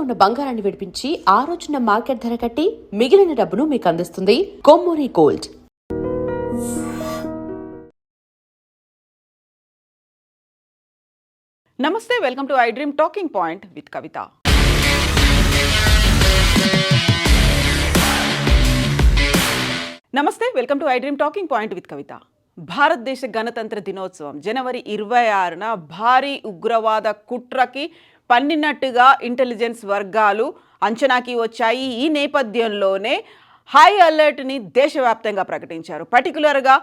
ఉన్న బంగారాన్ని విడిపించి ఆ రోజున మార్కెట్ ధర కట్టి మిగిలిన డబ్బును మీకు అందిస్తుంది కొమ్మూరి గోల్డ్. నమస్తే, welcome to I dream talking point with Kavitha. నమస్తే, welcome to I dream talking point with Kavitha. భారతదేశ గణతంత్ర దినోత్సవం జనవరి 26న భారీ ఉగ్రవాద కుట్రకి పన్నినట్టుగా ఇంటెలిజెన్స్ వర్గాలు అంచనాకి వచ్చాయి. ఈ నేపథ్యంలోనే హై అలర్ట్ని దేశవ్యాప్తంగా ప్రకటించారు. పర్టికులర్గా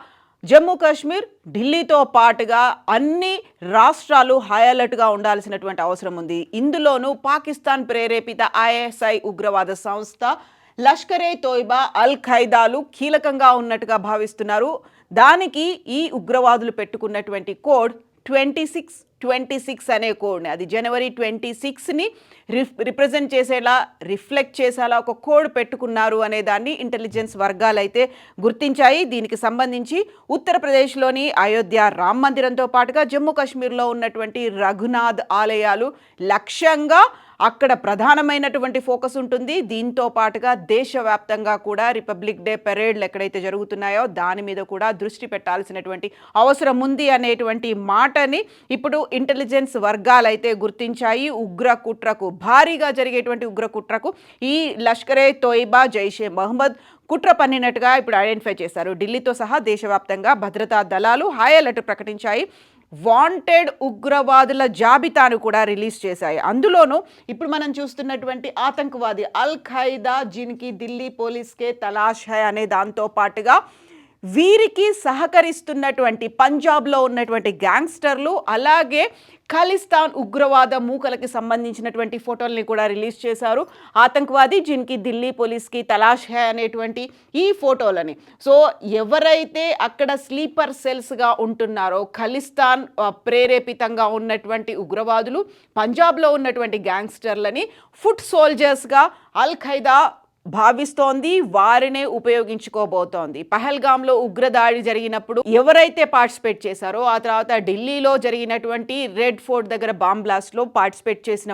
జమ్మూ కాశ్మీర్, ఢిల్లీతో పాటుగా అన్ని రాష్ట్రాలు హై అలర్ట్గా ఉండాల్సినటువంటి అవసరం ఉంది. ఇందులోనూ పాకిస్తాన్ ప్రేరేపిత ఐఎస్ఐ ఉగ్రవాద సంస్థ లష్కరే తోయిబా, అల్ ఖైదాలు కీలకంగా ఉన్నట్టుగా భావిస్తున్నారు. దానికి ఈ ఉగ్రవాదులు పెట్టుకున్నటువంటి కోడ్ 2626 అనే కోడ్ని, అది జనవరి 26ని రిప్రజెంట్ చేసేలా, రిఫ్లెక్ట్ చేసేలా ఒక కోడ్ పెట్టుకున్నారు అనే దాన్ని ఇంటెలిజెన్స్ వర్గాలు అయితే గుర్తించాయి. దీనికి సంబంధించి ఉత్తరప్రదేశ్లోని అయోధ్య రామ్ మందిరంతో పాటుగా జమ్మూ కాశ్మీర్లో ఉన్నటువంటి రఘునాథ్ ఆలయాలు లక్ష్యంగా అక్కడ ప్రధానమైనటువంటి ఫోకస్ ఉంటుంది. దీంతో పాటుగా దేశవ్యాప్తంగా కూడా రిపబ్లిక్ డే పెరేడ్లు ఎక్కడైతే జరుగుతున్నాయో దాని మీద కూడా దృష్టి పెట్టాల్సినటువంటి అవసరం ఉంది అనేటువంటి మాటని ఇప్పుడు ఇంటెలిజెన్స్ వర్గాలు అయితే గుర్తించాయి. ఉగ్ర కుట్రకు, భారీగా జరిగేటువంటి ఉగ్ర కుట్రకు ఈ లష్కరే తోయిబా, జైషే మహమ్మద్ కుట్ర పన్నినట్టుగా ఇప్పుడు ఐడెంటిఫై చేశారు. ఢిల్లీతో సహా దేశవ్యాప్తంగా భద్రతా దళాలు హై అలర్ట్ ప్రకటించాయి. వాంటెడ్ ఉగ్రవాదుల జాబితాను కూడా రిలీజ్ చేశాయి. అందులోనూ ఇప్పుడు మనం చూస్తున్నటువంటి ఆతంకవాది అల్ ఖైదా, జిన్కి ఢిల్లీ పోలీస్కే తలాష్ హై అనే దాంతో పాటుగా వీరికి సహకరిస్తున్నటువంటి పంజాబ్లో ఉన్నటువంటి గ్యాంగ్స్టర్లు, అలాగే ఖలిస్తాన్ ఉగ్రవాద మూకలకి సంబంధించినటువంటి ఫోటోల్ని కూడా రిలీజ్ చేశారు. ఆతంకవాది జిన్కి ఢిల్లీ పోలీస్కి తలాష్ హై అనేటువంటి ఈ ఫోటోలని. సో ఎవరైతే అక్కడ స్లీపర్ సెల్స్గా ఉంటున్నారో, ఖలిస్తాన్ ప్రేరేపితంగా ఉన్నటువంటి ఉగ్రవాదులు, పంజాబ్లో ఉన్నటువంటి గ్యాంగ్స్టర్లని ఫుట్ సోల్జర్స్గా అల్ ఖైదా భావిస్తోంది, వారినే ఉపయోగించుకోబోతోంది. పహల్గామ్లో ఉగ్రదాడి జరిగినప్పుడు ఎవరైతే పార్టిసిపేట్ చేశారో, ఆ తర్వాత ఢిల్లీలో జరిగినటువంటి రెడ్ ఫోర్ట్ దగ్గర బాంబ్ బ్లాస్ట్లో పార్టిసిపేట్ చేసిన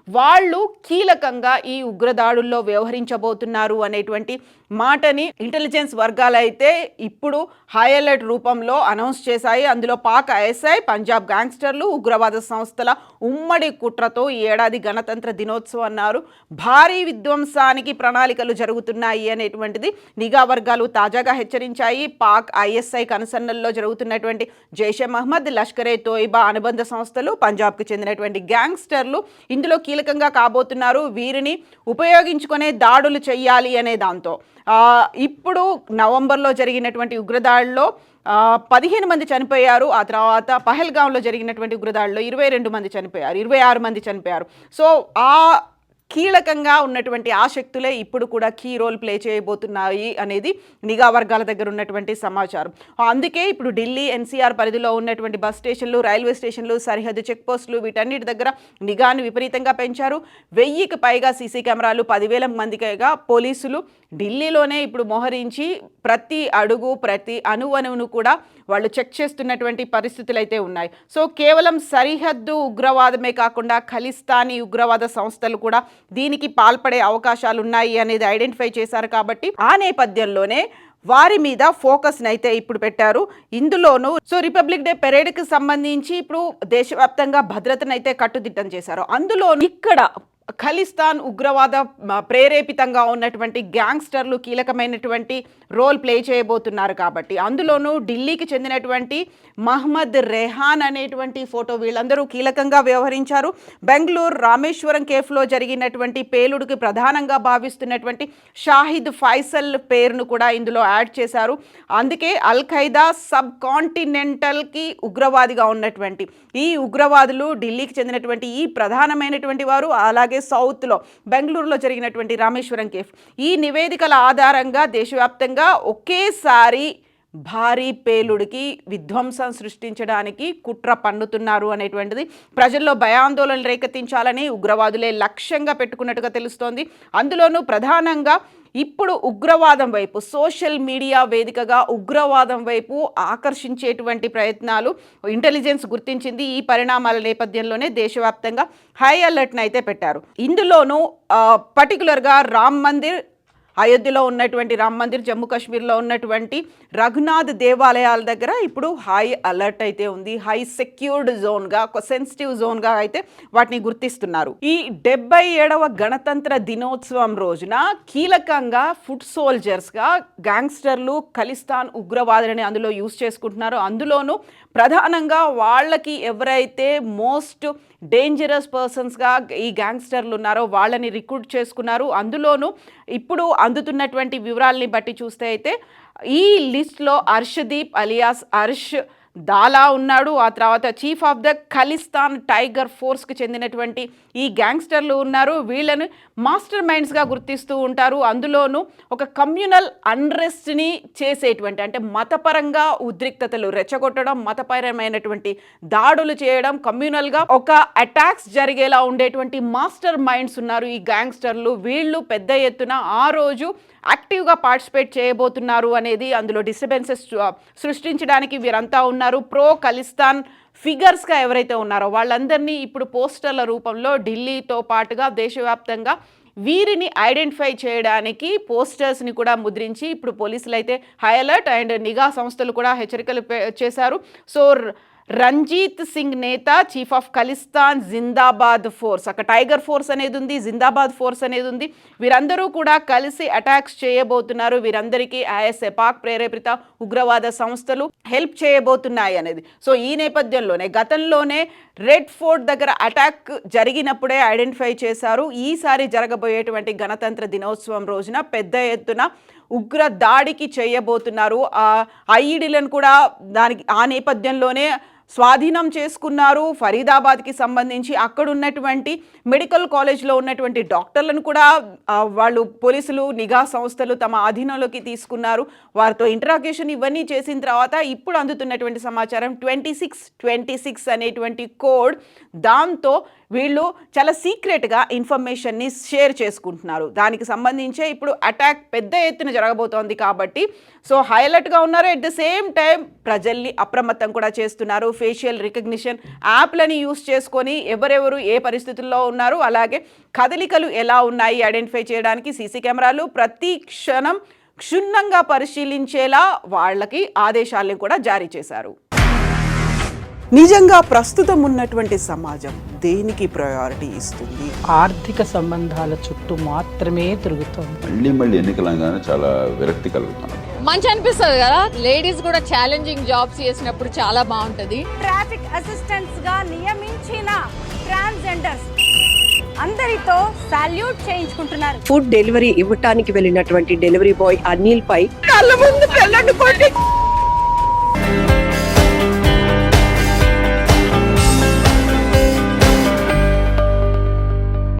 వాళ్ళు కీలకంగా ఈ ఉగ్రదాడుల్లో వ్యవహరించబోతున్నారు అనేటువంటి మాటని ఇంటెలిజెన్స్ వర్గాలు అయితే ఇప్పుడు హై అలర్ట్ రూపంలో అనౌన్స్ చేశాయి. అందులో పాక్ ఐఎస్ఐ, పంజాబ్ గ్యాంగ్స్టర్లు, ఉగ్రవాద సంస్థల ఉమ్మడి కుట్రతో ఈ ఏడాది గణతంత్ర దినోత్సవం అన్నారు. భారీ విధ్వంసానికి ప్రణాళికలు జరుగుతున్నాయి అనేటువంటిది నిఘా వర్గాలు తాజాగా హెచ్చరించాయి. పాక్ ఐఎస్ఐ కనుసన్నల్లో జరుగుతున్నటువంటి జైషే మహమ్మద్, లష్కరే తోయిబా అనుబంధ సంస్థలు, పంజాబ్కి చెందినటువంటి గ్యాంగ్స్టర్లు ఇందులో కీలకంగా కాబోతున్నారు. వీరిని ఉపయోగించుకునే దాడులు చెయ్యాలి అనే దాంతో ఇప్పుడు నవంబర్లో జరిగినటువంటి ఉగ్రదాడిలో 15 మంది చనిపోయారు. ఆ తర్వాత పహల్గాంలో జరిగినటువంటి ఉగ్రదాడిలో 22 మంది చనిపోయారు, 26 మంది చనిపోయారు. సో కీలకంగా ఉన్నటువంటి ఆసక్తులే ఇప్పుడు కూడా కీ రోల్ ప్లే చేయబోతున్నాయి అనేది నిఘా వర్గాల దగ్గర ఉన్నటువంటి సమాచారం. అందుకే ఇప్పుడు ఢిల్లీ ఎన్సీఆర్ పరిధిలో ఉన్నటువంటి బస్ స్టేషన్లు, రైల్వే స్టేషన్లు, సరిహద్దు చెక్ పోస్టులు వీటన్నిటి దగ్గర నిఘాను విపరీతంగా పెంచారు. 1000కి పైగా సీసీ కెమెరాలు, 10,000 మందికిగా పోలీసులు ఢిల్లీలోనే ఇప్పుడు మోహరించి ప్రతి అడుగు, ప్రతి అణువణువును కూడా వాళ్ళు చెక్ చేస్తున్నటువంటి పరిస్థితులు అయితే ఉన్నాయి. సో కేవలం సరిహద్దు ఉగ్రవాదమే కాకుండా ఖలిస్తానీ ఉగ్రవాద సంస్థలు కూడా దీనికి పాల్పడే అవకాశాలు ఉన్నాయి అనేది ఐడెంటిఫై చేశారు. కాబట్టి ఆ నేపథ్యంలోనే వారి మీద ఫోకస్ని అయితే ఇప్పుడు పెట్టారు. ఇందులోనూ రిపబ్లిక్ డే పెరేడ్కి సంబంధించి ఇప్పుడు దేశవ్యాప్తంగా భద్రతను అయితే కట్టుదిట్టం చేశారు. అందులో ఇక్కడ ఖలిస్తాన్ ఉగ్రవాద ప్రేరేపితంగా ఉన్నటువంటి గ్యాంగ్స్టర్లు కీలకమైనటువంటి రోల్ ప్లే చేయబోతున్నారు. కాబట్టి అందులోనూ ఢిల్లీకి చెందినటువంటి మహమ్మద్ రెహాన్ అనేటువంటి ఫోటో వీళ్ళందరూ కీలకంగా వ్యవహరించారు. బెంగళూరు రామేశ్వరం కేఫ్లో జరిగినటువంటి పేలుడుకి ప్రధానంగా భావిస్తున్నటువంటి షాహిద్ ఫైసల్ పేరును కూడా ఇందులో యాడ్ చేశారు. అందుకే అల్ ఖైదా సబ్ కాంటినెంటల్కి ఉగ్రవాదిగా ఉన్నటువంటి ఈ ఉగ్రవాదులు ఢిల్లీకి చెందినటువంటి ఈ ప్రధానమైనటువంటి వారు, అలాగే సౌత్లో బెంగళూరులో జరిగినటువంటి రామేశ్వరం కేఫ్. ఈ నివేదికల ఆధారంగా దేశవ్యాప్తంగా ఒకేసారి భారీ పేలుడికి విధ్వంసం సృష్టించడానికి కుట్ర పన్నుతున్నారు అనేటువంటిది ప్రజల్లో భయాందోళనలు రేకెత్తించాలని ఉగ్రవాదులే లక్ష్యంగా పెట్టుకున్నట్టుగా తెలుస్తోంది. అందులోనూ ప్రధానంగా ఇప్పుడు ఉగ్రవాదం వైపు, సోషల్ మీడియా వేదికగా ఉగ్రవాదం వైపు ఆకర్షించేటువంటి ప్రయత్నాలు ఇంటెలిజెన్స్ గుర్తించింది. ఈ పరిణామాల నేపథ్యంలోనే దేశవ్యాప్తంగా హై అలర్ట్ని అయితే పెట్టారు. ఇందులోనూ పర్టికులర్గా రామ్ మందిర్, అయోధ్యలో ఉన్నటువంటి రామ్ మందిర్, జమ్మూ కాశ్మీర్లో ఉన్నటువంటి రఘునాథ్ దేవాలయాల దగ్గర ఇప్పుడు హై అలర్ట్ అయితే ఉంది. హై సెక్యూర్డ్ జోన్గా, ఒక సెన్సిటివ్ జోన్గా అయితే వాటిని గుర్తిస్తున్నారు. ఈ 77వ గణతంత్ర దినోత్సవం రోజున కీలకంగా ఫుట్ సోల్జర్స్గా గ్యాంగ్స్టర్లు ఖలిస్తాన్ ఉగ్రవాదులని అందులో యూజ్ చేసుకుంటున్నారు. అందులోనూ ప్రధానంగా వాళ్ళకి ఎవరైతే మోస్ట్ డేంజరస్ పర్సన్స్గా ఈ గ్యాంగ్స్టర్లు ఉన్నారో వాళ్ళని రిక్రూట్ చేసుకున్నారు. అందులోనూ ఇప్పుడు అందుతున్నటువంటి వివరాలని బట్టి చూస్తే అయితే ఈ లిస్ట్లో అర్షదీప్ అలియాస్ అర్ష్ దాలా ఉన్నాడు. ఆ తర్వాత chief of the Khalistan tiger ఫోర్స్కి చెందినటువంటి ఈ గ్యాంగ్స్టర్లు ఉన్నారు. వీళ్ళని మాస్టర్ మైండ్స్గా గుర్తిస్తూ ఉంటారు. అందులోనూ ఒక కమ్యూనల్ అన్రెస్ట్ని చేసేటువంటి, అంటే మతపరంగా ఉద్రిక్తతలు రెచ్చగొట్టడం, మతపరమైనటువంటి దాడులు చేయడం, కమ్యూనల్గా ఒక అటాక్స్ జరిగేలా ఉండేటువంటి మాస్టర్ మైండ్స్ ఉన్నారు ఈ గ్యాంగ్స్టర్లు. వీళ్ళు పెద్ద ఎత్తున ఆ రోజు యాక్టివ్గా పార్టిసిపేట్ చేయబోతున్నారు అనేది అందులో డిస్టర్బెన్సెస్ సృష్టించడానికి వీరంతా ఉన్నారు. ప్రో ఖలిస్తాన్ ఫిగర్స్గా ఎవరైతే ఉన్నారో వాళ్ళందరినీ ఇప్పుడు పోస్టర్ల రూపంలో ఢిల్లీతో పాటుగా దేశవ్యాప్తంగా వీరిని ఐడెంటిఫై చేయడానికి పోస్టర్స్ని కూడా ముద్రించి ఇప్పుడు పోలీసులు అయితే హై అలర్ట్ అండ్ నిఘా సంస్థలు కూడా హెచ్చరికలు చేశారు. సో రంజీత్ సింగ్ నేత, chief of Khalistan Zindabad force, అక్కడ టైగర్ ఫోర్స్ అనేది ఉంది, జిందాబాద్ ఫోర్స్ అనేది ఉంది. వీరందరూ కూడా కలిసి అటాక్స్ చేయబోతున్నారు. వీరందరికీ ఐఎస్ఐ, పాక్ ప్రేరేపిత ఉగ్రవాద సంస్థలు హెల్ప్ చేయబోతున్నాయి అనేది. సో ఈ నేపథ్యంలోనే గతంలోనే రెడ్ ఫోర్ట్ దగ్గర అటాక్ జరిగినప్పుడే ఐడెంటిఫై చేశారు. ఈసారి జరగబోయేటువంటి గణతంత్ర దినోత్సవం రోజున పెద్ద ఎత్తున ఉగ్ర దాడికి చేయబోతున్నారు. ఐఈడీలను కూడా ఆ నేపథ్యంలోనే స్వాధీనం చేసుకున్నారు. ఫరీదాబాద్కి సంబంధించి అక్కడ ఉన్నటువంటి మెడికల్ కాలేజ్లో ఉన్నటువంటి డాక్టర్లను కూడా వాళ్ళు పోలీసులు, నిఘా సంస్థలు తమ అధీనంలోకి తీసుకున్నారు. వారితో ఇంటరాగేషన్ ఇవన్నీ చేసిన తర్వాత ఇప్పుడు అందుతున్నటువంటి సమాచారం 2626 అనేటువంటి కోడ్, దాంతో వీళ్ళు చాలా సీక్రెట్గా ఇన్ఫర్మేషన్ని షేర్ చేసుకుంటున్నారు. దానికి సంబంధించే ఇప్పుడు అటాక్ పెద్ద ఎత్తున జరగబోతోంది కాబట్టి సో హైలైట్గా ఉన్నారు. ఎట్ ద సేమ్ టైం ప్రజల్ని అప్రమత్తం కూడా చేస్తున్నారు. ఫేషియల్ రికగ్నిషన్ యాప్లని యూస్ చేసుకొని ఎవరెవరు ఏ పరిస్థితుల్లో ఉన్నారు, అలాగే కదలికలు ఎలా ఉన్నాయి ఐడెంటిఫై చేయడానికి సీసీ కెమెరాలు ప్రతి క్షణం క్షుణ్ణంగా పరిశీలించేలా వాళ్ళకి ఆదేశాలను కూడా జారీ చేశారు. నిజంగా ప్రస్తుతం ఉన్నటువంటి సమాజం దేనికి ప్రయారిటీ ఇస్తుంది? ఆర్థిక సంబంధాల చుట్టూ మాత్రమే తిరుగుతోంది. మళ్ళీ ఎన్నికలంగానే చాలా విరక్తి కలుగుతాను. మంచి అనిపిస్తుంది కదా, లేడీస్ కూడా ఛాలెంజింగ్ జాబ్స్ చేసినప్పుడు చాలా బాగుంటది. ట్రాఫిక్ అసిస్టెంట్స్ గా నియమించిన ట్రాన్స్జెండర్స్ అందరితో సాల్యూట్ చేయించుకుంటున్నారు. ఫుడ్ డెలివరీ ఇవ్వటానికి వెళ్ళినటువంటి డెలివరీ బాయ్ అనిల్ పై కళ్ళ ముందు పెళ్ళండి